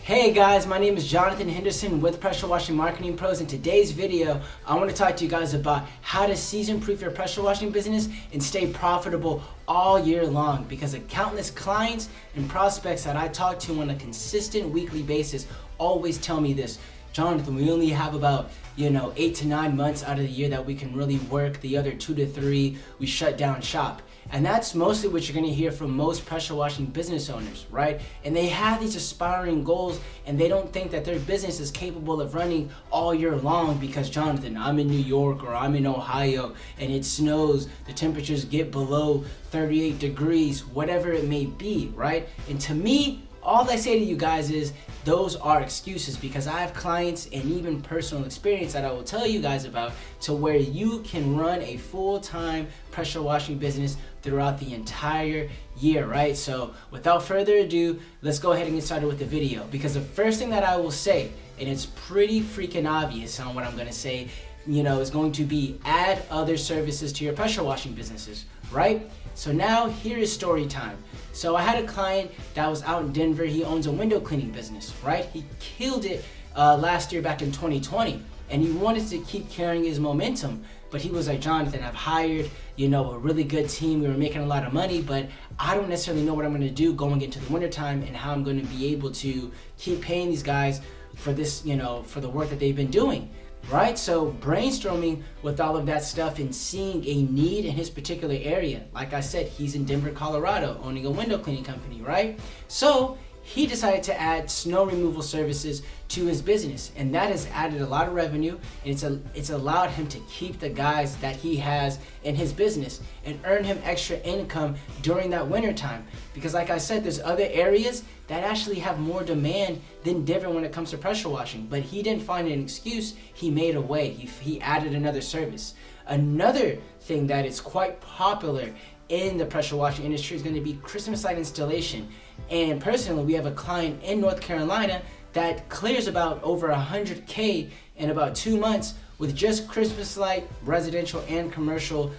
Hey guys, my name is Jonathan Henderson with Pressure Washing Marketing Pros. In today's video, I want to talk to you guys about how to season-proof your pressure washing business and stay profitable all year long, because of countless clients and prospects that I talk to on a consistent weekly basis always tell me this: Jonathan, we only have about 8 to 9 months out of the year that we can really work. The other 2 to 3 we shut down shop. And that's mostly what you're going to hear from most pressure washing business owners, right? And they have these aspiring goals and they don't think that their business is capable of running all year long because, Jonathan, I'm in New York or I'm in Ohio and it snows, the temperatures get below 38 degrees, whatever it may be, right? And to me, all I say to you guys is those are excuses, because I have clients and even personal experience that I will tell you guys about to where you can run a full-time pressure washing business throughout the entire year, right? So without further ado, let's go ahead and get started with the video, because the first thing that I will say, and it's pretty freaking obvious on what I'm going to say, is going to be add other services to your pressure washing businesses, right? So now here is story time. So I had a client that was out in Denver. He owns a window cleaning business, right? He killed it last year back in 2020, and he wanted to keep carrying his momentum. But he was like, Jonathan, I've hired, a really good team. We were making a lot of money, but I don't necessarily know what I'm going to do going into the wintertime and how I'm going to be able to keep paying these guys for this, for the work that they've been doing. Right? So brainstorming with all of that stuff and seeing a need in his particular area. Like I said, he's in Denver, Colorado, owning a window cleaning company, right? So he decided to add snow removal services to his business, and that has added a lot of revenue, and it's allowed him to keep the guys that he has in his business and earn him extra income during that winter time. Because like I said, there's other areas that actually have more demand than Denver when it comes to pressure washing, but he didn't find an excuse. He made a way. He added another service. Another thing that is quite popular in the pressure washing industry is going to be Christmas light installation. And personally, we have a client in North Carolina that clears about over $100K in about 2 months with just Christmas light residential and commercial,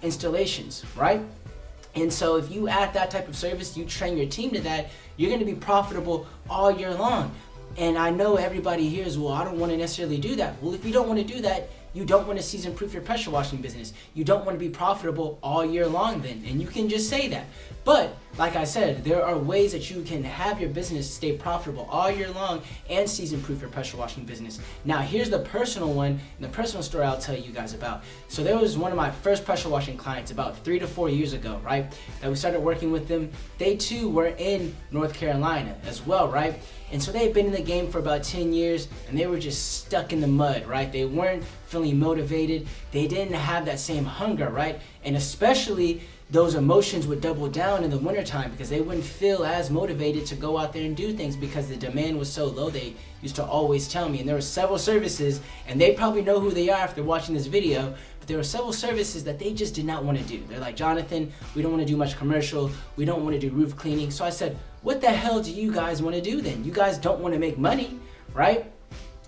installations, right? And so if you add that type of service, you train your team to that, you're going to be profitable all year long. And I know everybody here is, well, I don't want to necessarily do that. Well, if you don't want to do that, you don't want to season-proof your pressure washing business. You don't want to be profitable all year long then, and you can just say that. But like I said, there are ways that you can have your business stay profitable all year long and season-proof your pressure washing business. Now, here's the personal one and the personal story I'll tell you guys about. So there was one of my first pressure washing clients about 3 to 4 years ago, right? That we started working with them. They too were in North Carolina as well, right? And so they had been in the game for about 10 years and they were just stuck in the mud, right? They weren't feeling motivated. They didn't have that same hunger, right? And especially those emotions would double down in the wintertime because they wouldn't feel as motivated to go out there and do things because the demand was so low. They used to always tell me, and there were several services, and they probably know who they are if they're watching this video, but there were several services that they just did not want to do. They're like, Jonathan, we don't want to do much commercial. We don't want to do roof cleaning. So I said, what the hell do you guys want to do then? You guys don't want to make money, right?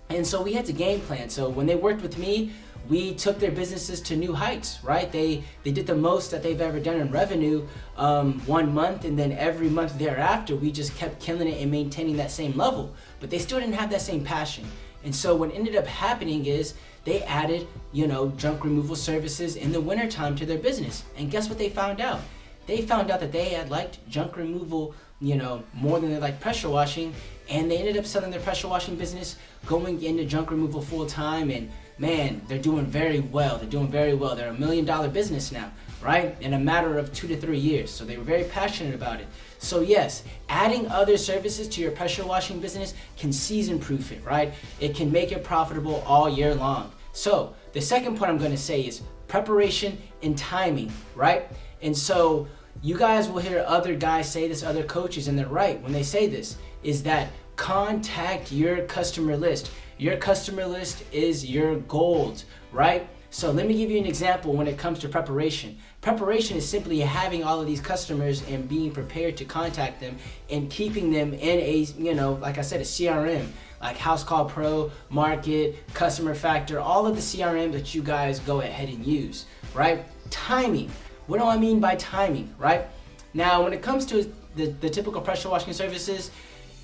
And so we had to game plan. So when they worked with me, we took their businesses to new heights, right? They did the most that they've ever done in revenue 1 month, and then every month thereafter, we just kept killing it and maintaining that same level. But they still didn't have that same passion. And so what ended up happening is they added, junk removal services in the wintertime to their business. And guess what they found out? They found out that they had liked junk removal, more than they liked pressure washing, and they ended up selling their pressure washing business, going into junk removal full time, and man, they're doing very well. They're doing very well. They're $1 million business now, right? In a matter of 2 to 3 years. So they were very passionate about it. So yes, adding other services to your pressure washing business can season-proof it, right? It can make it profitable all year long. So the second point I'm going to say is preparation and timing, right? And so you guys will hear other guys say this, other coaches, and they're right when they say this, is that contact your customer list. Your customer list is your gold, right? So let me give you an example when it comes to preparation. Preparation is simply having all of these customers and being prepared to contact them and keeping them in a, like I said, a CRM, like House Call Pro, Market, Customer Factor, all of the CRM that you guys go ahead and use, right? Timing. What do I mean by timing, right? Now, when it comes to the typical pressure washing services,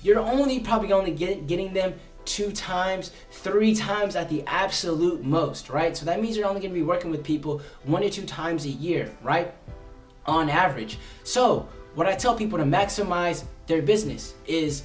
you're probably only getting them 2 times, 3 times at the absolute most, right? So that means you're only going to be working with people 1 or 2 times a year, right? On average. So what I tell people to maximize their business is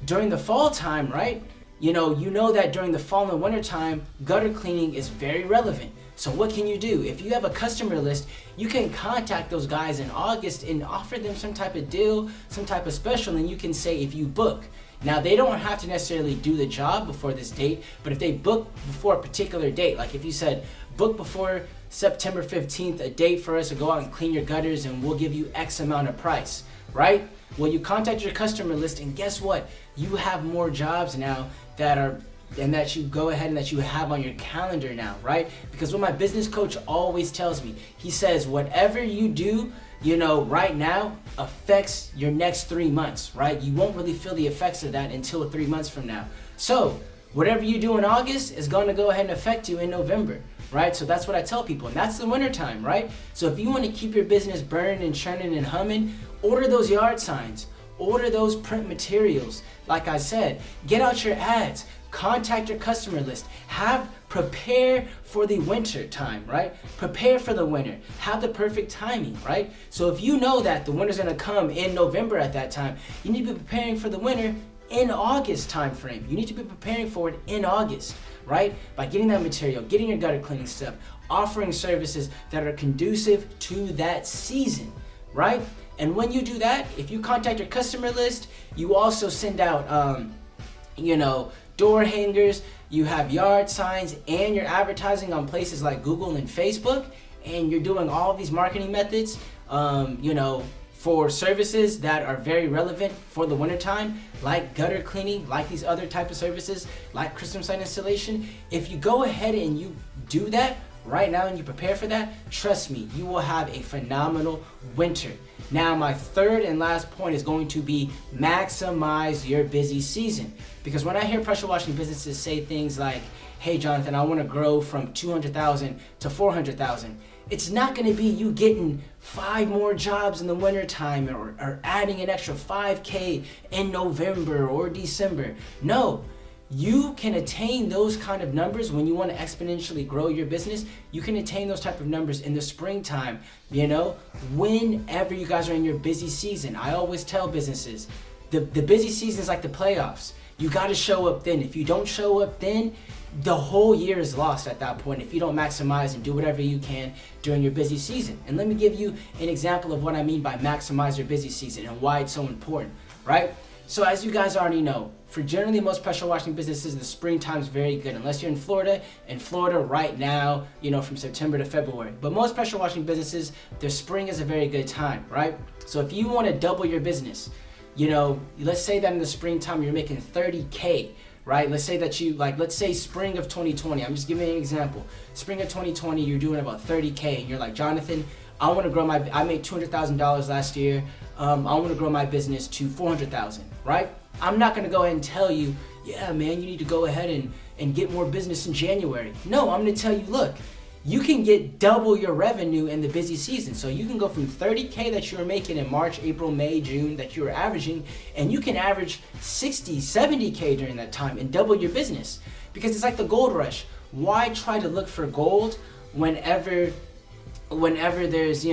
during the fall time, right? You know that during the fall and winter time, gutter cleaning is very relevant. So what can you do? If you have a customer list, you can contact those guys in August and offer them some type of deal, some type of special, and you can say if you book. Now, they don't have to necessarily do the job before this date, but if they book before a particular date, like if you said, book before September 15th, a date for us to go out and clean your gutters and we'll give you X amount of price, right? Well, you contact your customer list and guess what? You have more jobs now that you go ahead and that you have on your calendar now, right? Because what my business coach always tells me, he says, whatever you do, right now affects your next 3 months, right? You won't really feel the effects of that until 3 months from now. So whatever you do in August is going to go ahead and affect you in November, right? So that's what I tell people, and that's the winter time, right? So if you want to keep your business burning and churning and humming, order those yard signs, order those print materials. Like I said, get out your ads, contact your customer list, prepare for the winter time, right? Prepare for the winter, have the perfect timing, right? So if you know that the winter's gonna come in November at that time, you need to be preparing for the winter in August time frame. You need to be preparing for it in August, right? By getting that material, getting your gutter cleaning stuff, offering services that are conducive to that season, right? And when you do that, if you contact your customer list, you also send out, door hangers, you have yard signs, and you're advertising on places like Google and Facebook, and you're doing all of these marketing methods, for services that are very relevant for the wintertime, like gutter cleaning, like these other type of services, like Christmas light installation. If you go ahead and you do that right now and you prepare for that, trust me, you will have a phenomenal winter. Now, my third and last point is going to be maximize your busy season. Because when I hear pressure washing businesses say things like, hey, Jonathan, I want to grow from 200,000 to 400,000. It's not going to be you getting 5 more jobs in the wintertime or adding an extra 5K in November or December. No. You can attain those kind of numbers when you want to exponentially grow your business. You can attain those type of numbers in the springtime, whenever you guys are in your busy season. I always tell businesses, the busy season is like the playoffs. You got to show up then. If you don't show up then, the whole year is lost at that point if you don't maximize and do whatever you can during your busy season. And let me give you an example of what I mean by maximize your busy season and why it's so important, right? So as you guys already know, for generally most pressure washing businesses, the springtime is very good, unless you're in Florida. In Florida right now, from September to February. But most pressure washing businesses, their spring is a very good time, right? So if you want to double your business, let's say that in the springtime you're making 30K, right? Let's say that let's say spring of 2020, I'm just giving you an example. Spring of 2020, you're doing about 30K, and you're like, Jonathan, I want to grow I made $200,000 last year. I want to grow my business to 400,000, right? I'm not going to go ahead and tell you, yeah, man, you need to go ahead and get more business in January. No, I'm going to tell you, look, you can get double your revenue in the busy season. So you can go from 30K that you were making in March, April, May, June that you were averaging, and you can average 60, 70K during that time and double your business. Because it's like the gold rush. Why try to look for gold whenever there's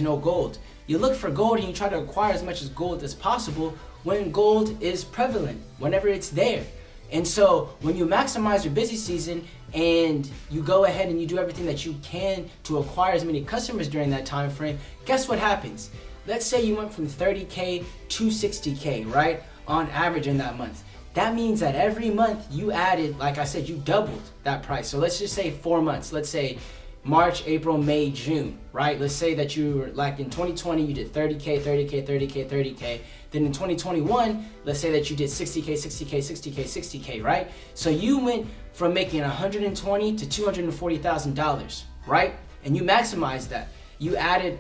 no gold? You look for gold and you try to acquire as much as gold as possible when gold is prevalent, whenever it's there. And so when you maximize your busy season and you go ahead and you do everything that you can to acquire as many customers during that time frame, guess what happens? Let's say you went from 30K to 60K, right? On average in that month. That means that every month you added, like I said, you doubled that price. So let's just say 4 months. Let's say March, April, May, June, right? Let's say that you were like in 2020, you did 30K, 30K, 30K, 30K. Then in 2021, let's say that you did 60K, 60K, 60K, 60K, right? So you went from making $120,000 to $240,000, right? And you maximized that. You added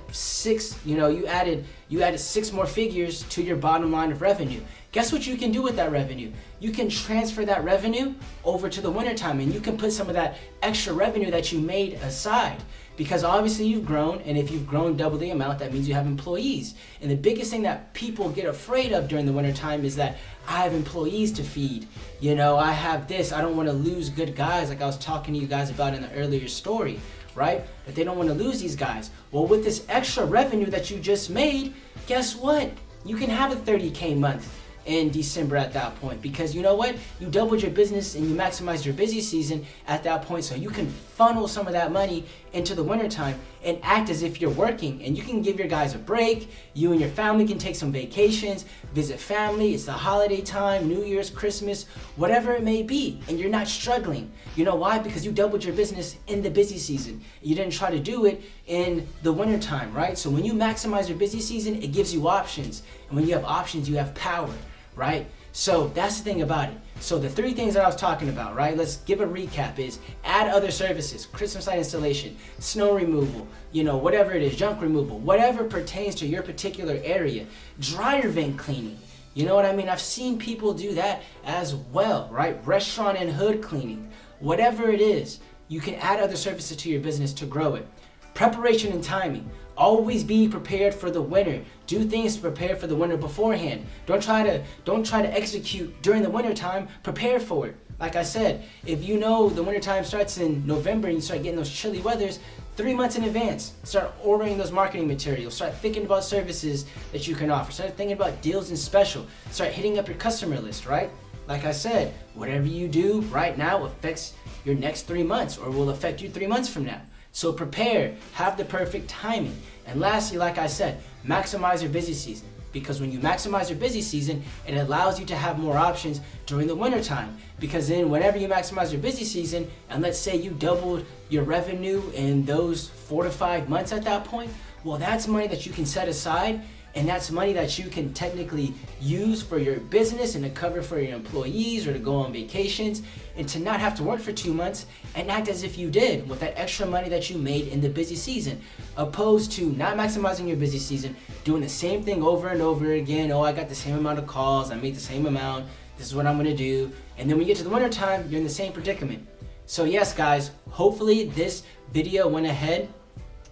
you added 6 more figures to your bottom line of revenue. Guess what you can do with that revenue? You can transfer that revenue over to the wintertime, and you can put some of that extra revenue that you made aside. Because obviously you've grown, and if you've grown double the amount, that means you have employees. And the biggest thing that people get afraid of during the wintertime is that I have employees to feed. You know, I have this, I don't want to lose good guys like I was talking to you guys about in the earlier story, right? That they don't want to lose these guys. Well, with this extra revenue that you just made, guess what? You can have a 30K month in December at that point, because you know what? You doubled your business and you maximized your busy season at that point, so you can funnel some of that money into the wintertime and act as if you're working, and you can give your guys a break. You and your family can take some vacations, visit family. It's the holiday time, New Year's, Christmas, whatever it may be, and you're not struggling. You know why? Because you doubled your business in the busy season. You didn't try to do it in the wintertime, right? So when you maximize your busy season, it gives you options, and when you have options, you have power, right? So that's the thing about it. So the three things that I was talking about, right? Let's give a recap is add other services, Christmas light installation, snow removal, you know, whatever it is, junk removal, whatever pertains to your particular area, dryer vent cleaning. You know what I mean? I've seen people do that as well, right? Restaurant and hood cleaning, whatever it is, you can add other services to your business to grow it. Preparation and timing. Always be prepared for the winter. Do things to prepare for the winter beforehand. Don't try to execute during the winter time. Prepare for it. Like I said, if you know the winter time starts in November and you start getting those chilly weathers, 3 months in advance, start ordering those marketing materials. Start thinking about services that you can offer. Start thinking about deals and special. Start hitting up your customer list, right? Like I said, whatever you do right now affects your next 3 months or will affect you 3 months from now. So prepare, have the perfect timing. And lastly, like I said, maximize your busy season. Because when you maximize your busy season, it allows you to have more options during the winter time. Because then whenever you maximize your busy season, and let's say you doubled your revenue in those 4 to 5 months at that point, well, that's money that you can set aside, and that's money that you can technically use for your business and to cover for your employees or to go on vacations and to not have to work for 2 months and act as if you did with that extra money that you made in the busy season, opposed to not maximizing your busy season, doing the same thing over and over again. Oh, I got the same amount of calls, I made the same amount, this is what I'm gonna do. And then when you get to the winter time, you're in the same predicament. So yes, guys, hopefully this video went ahead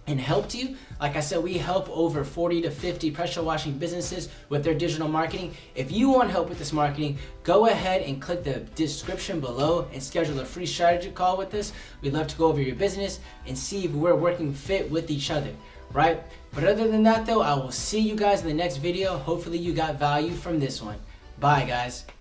and helped you. Like I said, we help over 40 to 50 pressure washing businesses with their digital marketing. If you want help with this marketing, go ahead and click the description below and schedule a free strategy call with us. We'd love to go over your business and see if we're working fit with each other, right? But other than that though, I will see you guys in the next video. Hopefully you got value from this one. Bye guys.